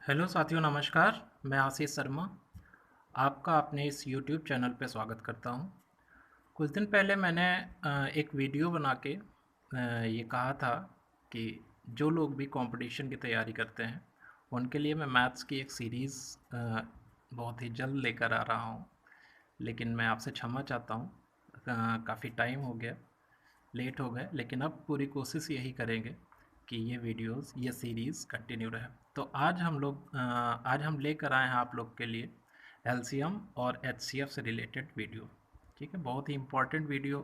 Hello साथियों, नमस्कार। मैं आशीष शर्मा आपका अपने इस यूट्यूब चैनल पे स्वागत करता हूँ। कुछ दिन पहले मैंने एक वीडियो बना के ये कहा था कि जो लोग भी कंपटीशन की तैयारी करते हैं उनके लिए मैं मैथ्स की एक सीरीज़ बहुत ही जल्द लेकर आ रहा हूँ। लेकिन मैं आपसे क्षमा चाहता हूँ, काफ़ी टाइम हो गया, लेट हो गए, लेकिन अब पूरी कोशिश यही करेंगे कि ये सीरीज़ कंटिन्यू रहे। तो आज हम लेकर आए हैं आप लोग के लिए एलसीएम और एचसीएफ से रिलेटेड वीडियो। ठीक है, बहुत ही इम्पोर्टेंट वीडियो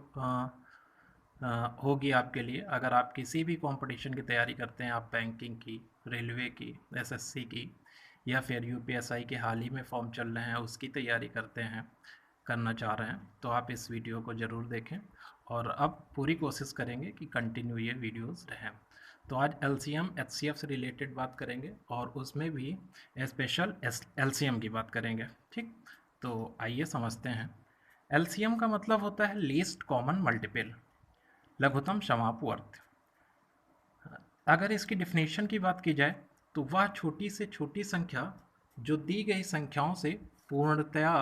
होगी आपके लिए। अगर आप किसी भी कंपटीशन की तैयारी करते हैं, आप बैंकिंग की, रेलवे की, एसएससी की, या फिर यूपीएसआई के हाल ही में फॉर्म चल रहे हैं उसकी तैयारी करना चाह रहे हैं, तो आप इस वीडियो को ज़रूर देखें। और अब पूरी कोशिश करेंगे कि कंटिन्यू ये वीडियोस रहें। तो आज एलसीएम एचसीएफ से रिलेटेड बात करेंगे और उसमें भी स्पेशल एलसीएम की बात करेंगे। ठीक, तो आइए समझते हैं। एलसीएम का मतलब होता है लीस्ट कॉमन मल्टीपल, लघुत्तम समापवर्त। अगर इसकी डिफिनेशन की बात की जाए तो वह छोटी से छोटी संख्या जो दी गई संख्याओं से पूर्णतया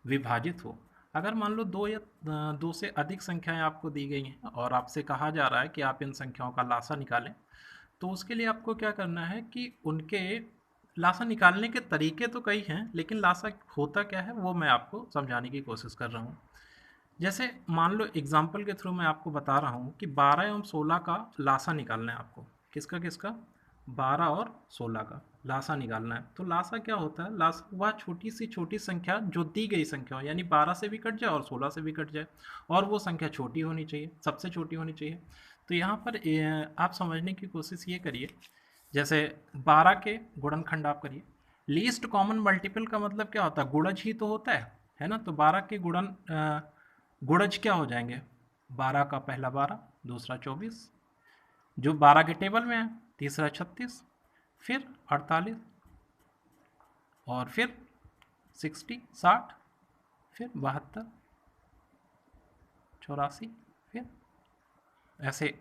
विभाजित हो। अगर मान लो दो से अधिक संख्याएं आपको दी गई हैं और आपसे कहा जा रहा है कि आप इन संख्याओं का लासा निकालें, तो उसके लिए आपको क्या करना है कि उनके लासा निकालने के तरीके तो कई हैं, लेकिन लासा होता क्या है वो मैं आपको समझाने की कोशिश कर रहा हूँ। जैसे मान लो एग्जाम्पल के थ्रू मैं आपको बता रहा हूँ कि 12 एवं 16 का लासा निकालना है आपको। किसका किसका? 12 और 16 का लासा निकालना है। तो लासा क्या होता है? लासा वह छोटी सी छोटी संख्या जो दी गई संख्या हो, यानी 12 से भी कट जाए और 16 से भी कट जाए, और वो संख्या छोटी होनी चाहिए, सबसे छोटी होनी चाहिए। तो यहाँ पर आप समझने की कोशिश ये करिए। जैसे 12 के गुणनखंड आप करिए। लीस्ट कॉमन मल्टीपल का मतलब क्या होता है? गुणज ही तो होता है ना। तो 12 के गुणज क्या हो जाएंगे? 12 का पहला 12, दूसरा 24, जो 12 के टेबल में है, तीसरा 36, फिर 48, और फिर 60, फिर 72, 84, फिर ऐसे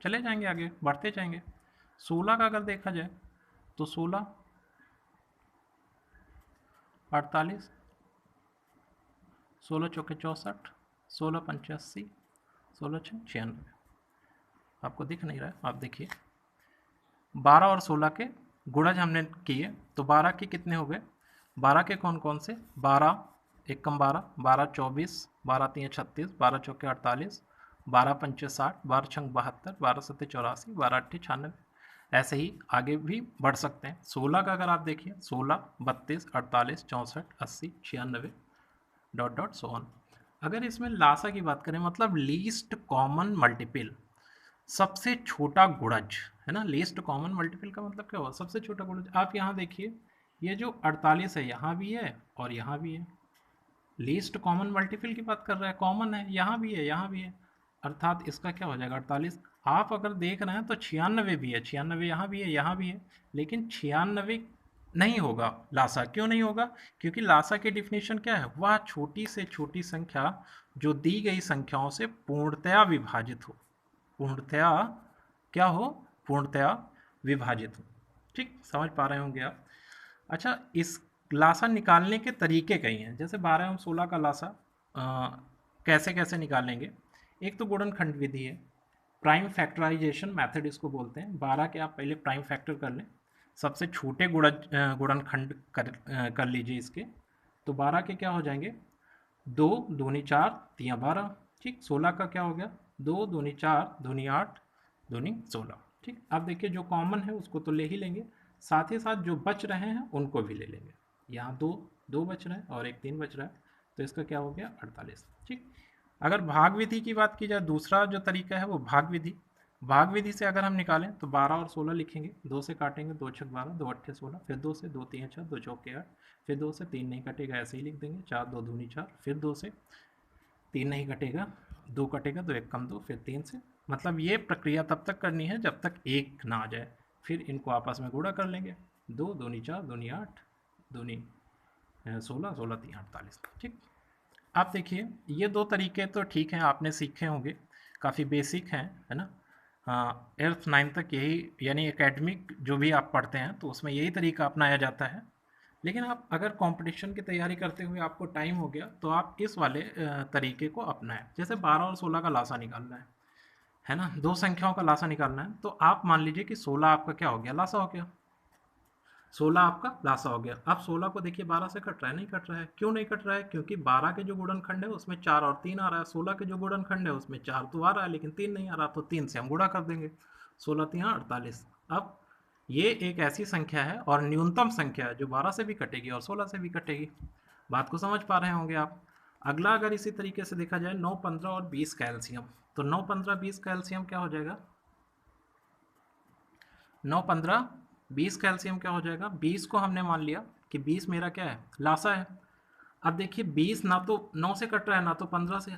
चले जाएंगे, आगे बढ़ते जाएंगे। 16 का अगर देखा जाए तो 16, 48, 16 चौके 64, 16 पंचे 80, 16 छः 96। आपको दिख नहीं रहा है, आप देखिए। 12 और 16 के गुणज हमने किए तो 12 के कितने हो गए? 12 के कौन कौन से? 12 एक कम 12, 12 24, 12 तीन 36, 12 चौके 48, 12 पंचे 60, 12 छंग 72, 12 सत्ते 84, 12 अट्ठे 96। ऐसे ही आगे भी बढ़ सकते हैं। 16 का अगर आप देखिए, 16, 32, 48, 64, 80, 96, डॉट डॉट सो ऑन। अगर इसमें लासा की बात करें, मतलब लीस्ट कॉमन मल्टीपल, सबसे छोटा गुणज, है ना। लीस्ट कॉमन मल्टीपल का मतलब क्या हुआ? सबसे छोटा गुणज। आप यहाँ देखिए, ये जो 48 है यहाँ भी है और यहाँ भी है। लीस्ट कॉमन मल्टीपल की बात कर रहा है, कॉमन है, यहाँ भी है यहाँ भी है, अर्थात इसका क्या हो जाएगा? 48। आप अगर देख रहे हैं तो 96 भी है, 96 यहाँ भी है यहाँ भी है, लेकिन 96 नहीं होगा लासा। क्यों नहीं होगा? क्योंकि लासा की डिफिनेशन क्या है? वह छोटी से छोटी संख्या जो दी गई संख्याओं से पूर्णतया विभाजित हो। पूर्णतया क्या हो? पूर्णतया विभाजित हो। ठीक, समझ पा रहे होंगे आप। अच्छा, इस लासा निकालने के तरीके कई हैं। जैसे 12 एवं 16 का लासा कैसे कैसे निकालेंगे? एक तो गुणनखंड विधि है, प्राइम फैक्टराइजेशन मेथड इसको बोलते हैं। 12 के आप पहले प्राइम फैक्टर कर लें, सबसे छोटे गुणनखंड कर लीजिए इसके। तो 12 के क्या हो जाएंगे? 2 दूनी 4, तियाँ 12। ठीक, 16 का क्या हो गया? 2 दूनी 4, दूनी 8, दूनी 16। ठीक, अब देखिए जो कॉमन है उसको तो ले ही लेंगे, साथ ही साथ जो बच रहे हैं उनको भी ले लेंगे। यहाँ दो दो बच रहे हैं और एक 3 बच रहा है, तो इसका क्या हो गया? 48। ठीक, अगर भाग विधि की बात की जाए, दूसरा जो तरीका है वो भाग विधि। भाग विधि से अगर हम निकालें तो 12 और 16 लिखेंगे, 2 से काटेंगे, 2 छक 12, 2 अट्ठे 16, फिर 2 से, 2 तीन 6, 2 चौके 8, फिर 2 से 3 नहीं कटेगा, ऐसे ही लिख देंगे, 4 2 दूनी 4, फिर 2 से 3 नहीं कटेगा, 2 कटेगा, 2 एक कम 2, फिर 3 से। मतलब ये प्रक्रिया तब तक करनी है जब तक 1 ना आ जाए, फिर इनको आपस में गुणा कर लेंगे। 2 दूनी 4, दूनी 8, दूनी 16, 16 तीन 48। ठीक, आप देखिए ये दो तरीके तो ठीक हैं, आपने सीखे होंगे, काफ़ी बेसिक हैं, है ना। एट्थ नाइन्थ तक यही, यानी एकेडमिक जो भी आप पढ़ते हैं तो उसमें यही तरीका अपनाया जाता है। लेकिन आप अगर कंपटीशन की तैयारी करते हुए आपको टाइम हो गया तो आप इस वाले तरीके को अपनाएं। जैसे 12 और 16 का लासा निकालना है ना, दो संख्याओं का लासा निकालना है, तो आप मान लीजिए कि 16 आपका क्या हो गया, लासा हो गया। 16 आपका लासा हो गया। अब 16 को देखिए 12 से कट रहा है, नहीं कट रहा है। क्यों नहीं कट रहा है? क्योंकि 12 के जो गुणनखंड है उसमें 4 और 3 आ रहा है, 16 के जो गुणनखंड है उसमें 4 तो आ रहा है लेकिन 3 नहीं आ रहा, तो 3 से हम गुणा कर देंगे। 16 3 48। अब ये एक ऐसी संख्या है और न्यूनतम संख्या है जो 12 से भी कटेगी और 16 से भी कटेगी। बात को समझ पा रहे होंगे आप। अगला अगर इसी तरीके से देखा जाए 9 15 और 20 का एलसीएम, तो 9 15 20 का एलसीएम क्या हो जाएगा? 9 15 20 का एलसीएम क्या हो जाएगा? 20 को हमने मान लिया कि 20 मेरा क्या है, लासा है। अब देखिए 20 ना तो 9 से कट रहा है ना तो 15 से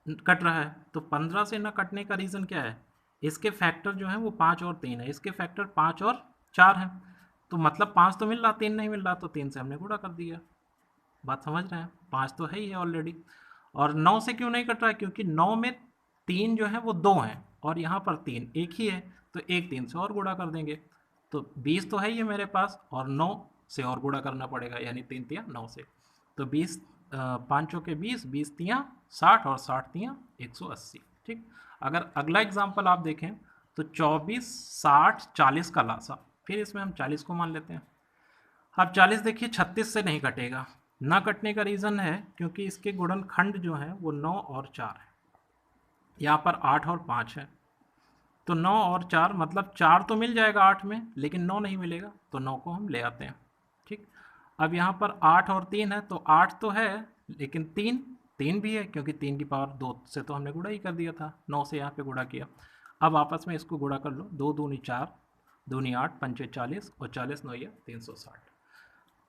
कट रहा है, तो 15 से ना कटने का रीज़न क्या है? इसके फैक्टर जो है वो 5 और 3 है, इसके फैक्टर 5 और 4 हैं। तो मतलब 5 तो मिल रहा, 3 नहीं मिल रहा, तो 3 से हमने गुणा कर दिया। बात समझ रहे हैं? 5 तो है ही है ऑलरेडी। और 9 से क्यों नहीं कट रहा है? क्योंकि 9 में 3 जो है वो 2 हैं और यहाँ पर 3 एक ही है, तो एक 3 से और गुणा कर देंगे। तो 20 तो है ही है मेरे पास और 9 से और गुणा करना पड़ेगा, यानी 3 तियाँ 9 से। तो 20 5 चौके 20, 20 तियाँ 60 और 60 तियाँ 180। ठीक। अगर अगला एग्जाम्पल आप देखें तो 24 60 40 का लासा, फिर इसमें हम 40 को मान लेते हैं। अब 40 देखिए 36 से नहीं कटेगा। ना कटने का रीज़न है क्योंकि इसके गुणनखंड जो हैं वो 9 और 4 है, यहाँ पर 8 और 5 है। तो 9 और 4 मतलब 4 तो मिल जाएगा 8 में, लेकिन 9 नहीं मिलेगा, तो 9 को हम ले आते हैं। ठीक। अब यहाँ पर 8 और 3 है, तो 8 तो है लेकिन 3 भी है, क्योंकि 3 की पावर 2 से तो हमने गुणा ही कर दिया था, 9 से यहाँ पे गुणा किया। अब आपस में इसको गुणा कर लो, 2 दूनी 4, दूनी 8, पंचे 40 और 40 9 360।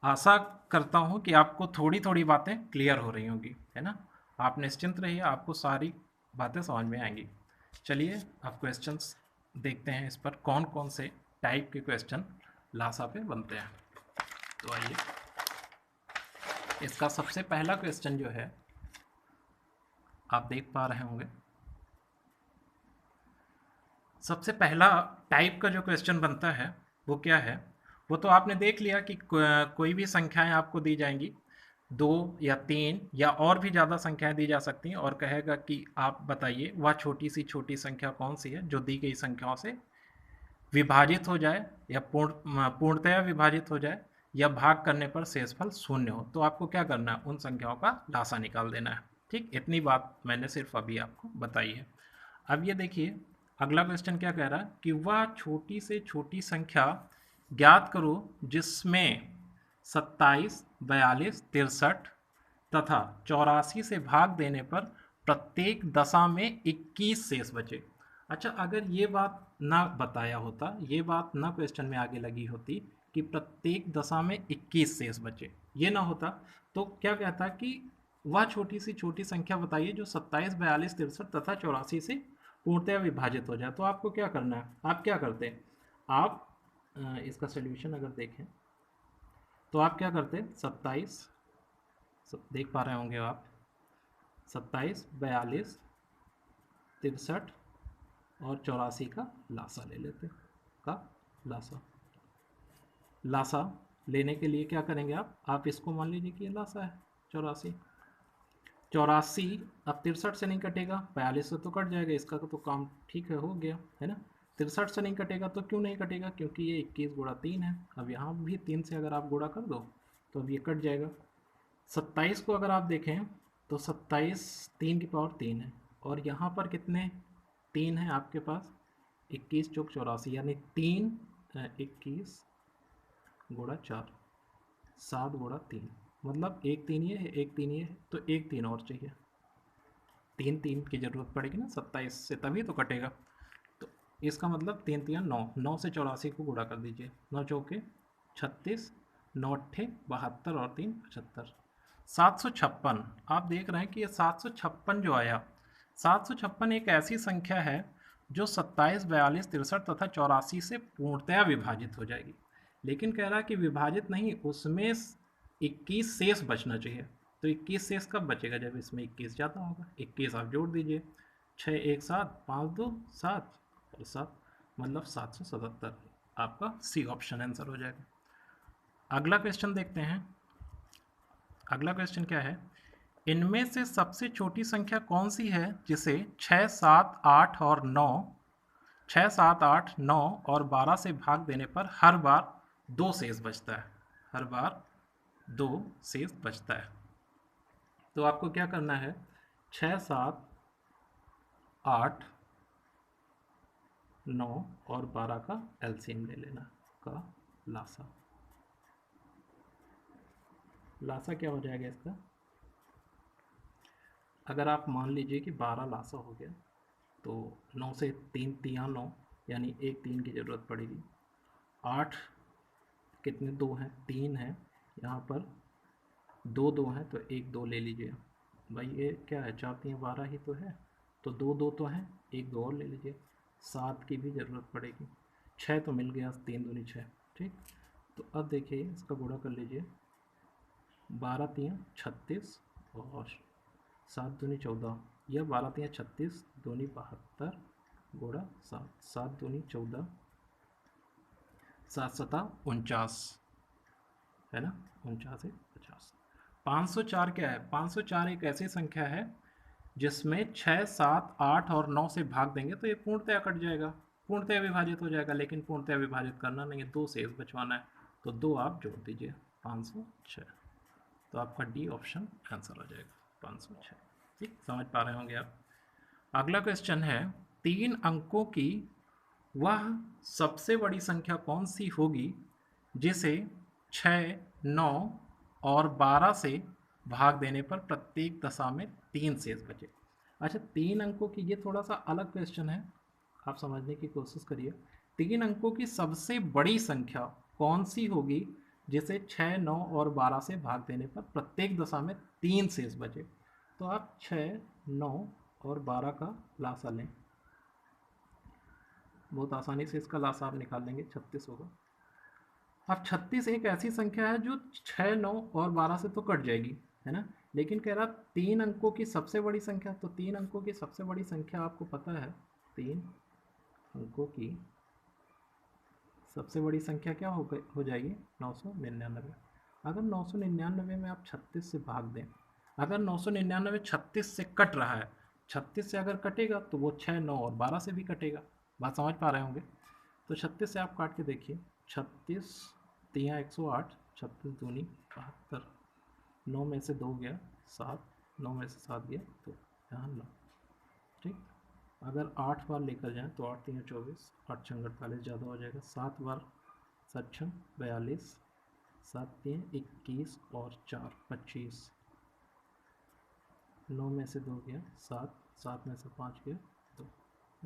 आशा करता हूँ कि आपको थोड़ी थोड़ी बातें क्लियर हो रही होंगी, है ना। आप निश्चिंत रहिए, आपको सारी बातें समझ में आएंगी। चलिए अब क्वेश्चंस देखते हैं, इस पर कौन कौन से टाइप के क्वेश्चन लासा पे बनते हैं। तो आइए, इसका सबसे पहला क्वेश्चन जो है आप देख पा रहे होंगे। सबसे पहला टाइप का जो क्वेश्चन बनता है वो क्या है? वो तो आपने देख लिया कि कोई भी संख्याएं आपको दी जाएंगी, 2 या 3 या और भी ज़्यादा संख्याएं दी जा सकती हैं, और कहेगा कि आप बताइए वह छोटी सी छोटी संख्या कौन सी है जो दी गई संख्याओं से विभाजित हो जाए या पूर्णतया विभाजित हो जाए या भाग करने पर शेषफल शून्य हो। तो आपको क्या करना है? उन संख्याओं का लासा निकाल देना है। ठीक, इतनी बात मैंने सिर्फ अभी आपको बताई है। अब ये देखिए अगला क्वेश्चन क्या कह रहा है कि वह छोटी से छोटी संख्या ज्ञात करो जिसमें 27 42 63 तथा 84 से भाग देने पर प्रत्येक दशा में 21 शेष बचे। अच्छा, अगर ये बात ना बताया होता, ये बात ना क्वेश्चन में आगे लगी होती कि प्रत्येक दशा में 21 शेष बचे, ये ना होता, तो क्या कहता कि वह छोटी सी छोटी संख्या बताइए जो 27 42 63 तथा 84 से पूर्णतया विभाजित हो जाए। तो आपको क्या करना है? आप क्या करते हैं? आप इसका सोल्यूशन अगर देखें तो आप क्या करते हैं? 27 देख पा रहे होंगे आप, 27 42 63 और 84 का लासा ले लेते हैं। का लासा लासा लेने के लिए क्या करेंगे आप इसको मान लीजिए कि ये लासा है 84। 84 अब 63 से नहीं कटेगा, 42 से तो कट जाएगा, इसका तो काम ठीक है, हो गया, है ना। 63 से नहीं कटेगा, तो क्यों नहीं कटेगा? क्योंकि ये 21 गुणा 3 है। अब यहाँ भी 3 से अगर आप गुणा कर दो तो अब ये कट जाएगा। 27 को अगर आप देखें तो 27 3 की पावर 3 है, और यहाँ पर कितने 3 है आपके पास? 21 चौक 84, यानी 3 21 गुणा 4 7 गुणा 3, मतलब एक 3 ये है, एक 3 ये है, तो एक 3 और चाहिए। 3 3 की ज़रूरत पड़ेगी ना 27 से, तभी तो कटेगा। तो इसका मतलब 3 3 9, 9 से 84 को गुणा कर दीजिए, 9 चौके 36, 9 अट्ठे 72 और 3 75, 756। आप देख रहे हैं कि ये 756 जो आया, 756 एक ऐसी संख्या है जो 27 42 63 तथा 84 से पूर्णतया विभाजित हो जाएगी। लेकिन कह रहा है कि विभाजित नहीं, उसमें 21 शेष बचना चाहिए। तो 21 शेष कब बचेगा? जब इसमें 21 ज़्यादा होगा। 21 आप जोड़ दीजिए, 6 1 7 5 2 7, और 7 मतलब 777। आपका सी ऑप्शन आंसर हो जाएगा। अगला क्वेश्चन देखते हैं। अगला क्वेश्चन क्या है, इनमें से सबसे छोटी संख्या कौन सी है जिसे 6, 7, 8 और 9 6, 7, 8, 9 और 12 से भाग देने पर हर बार 2 शेष बचता है। हर बार 2 शेष बचता है। तो आपको क्या करना है, 6, 7, 8, 9 और 12 का एलसीएम ले लेना, का लासा। लासा क्या हो जाएगा इसका, अगर आप मान लीजिए कि 12 लासा हो गया तो 9 से 3 तिया 9, यानी एक 3 की ज़रूरत पड़ेगी। 8 कितने, 2 हैं, 3 है, यहाँ पर 2 2 हैं तो एक 2 ले लीजिए। भाई ये क्या है, 4 3 12 ही तो है, तो 2 2 तो हैं, एक 2 और ले लीजिए। 7 की भी ज़रूरत पड़ेगी। 6 तो मिल गया, 3 दूनी 6, ठीक। तो अब देखिए इसका गुणा कर लीजिए, 12 3 36 और 7 दूनी 14, यह 12 3 36, दूनी 72 गुणा 7, 7 दूनी 14, 7 7 49, है ना, 49 है 50। 504 क्या है, 504 एक ऐसी संख्या है जिसमें 6, 7, 8 और 9 से भाग देंगे तो ये पूर्णतया कट जाएगा, पूर्णतया विभाजित हो जाएगा, लेकिन पूर्णतया विभाजित करना नहीं है, 2 शेष बचवाना है, तो 2 आप जोड़ दीजिए, 506। तो आपका डी ऑप्शन आंसर हो जाएगा, 506। ठीक, समझ पा रहे होंगे आप। अगला क्वेश्चन है, 3 अंकों की वह सबसे बड़ी संख्या कौन सी होगी जिसे 6, 9 और 12 से भाग देने पर प्रत्येक दशा में 3 शेष बचे। अच्छा, 3 अंकों की, ये थोड़ा सा अलग क्वेश्चन है, आप समझने की कोशिश करिए। 3 अंकों की सबसे बड़ी संख्या कौन सी होगी जिसे 6, 9 और 12 से भाग देने पर प्रत्येक दशा में 3 शेष बचे। तो आप 6, 9 और 12 का लासा लें, बहुत आसानी से इसका लासा आप निकाल लेंगे, 36 होगा। अब 36 एक ऐसी संख्या है जो 6, 9 और 12 से तो कट जाएगी, है ना, लेकिन कह रहा 3 अंकों की सबसे बड़ी संख्या, तो 3 अंकों की सबसे बड़ी संख्या आपको पता है, 3 अंकों की सबसे बड़ी संख्या क्या हो जाएगी, 999। अगर 999 में आप 36 से भाग दें, अगर 999 36 से कट रहा है, 36 से अगर कटेगा तो वो 6, 9 और 12 से भी कटेगा, बात समझ पा रहे होंगे। तो 36 से आप काट के देखिए, 36 तिया 108, 36 दूनी 72, 9 में से 2 गया 7, 9 में से 7 गया तो यहाँ 9, ठीक। अगर 8 बार लेकर जाएं तो 8 3 24, 8 6 48 ज़्यादा हो जाएगा, 7 बार 7 6 42, 7 3 21 और 4 25, 9 में से 2 गया 7, 7 में से 5 गया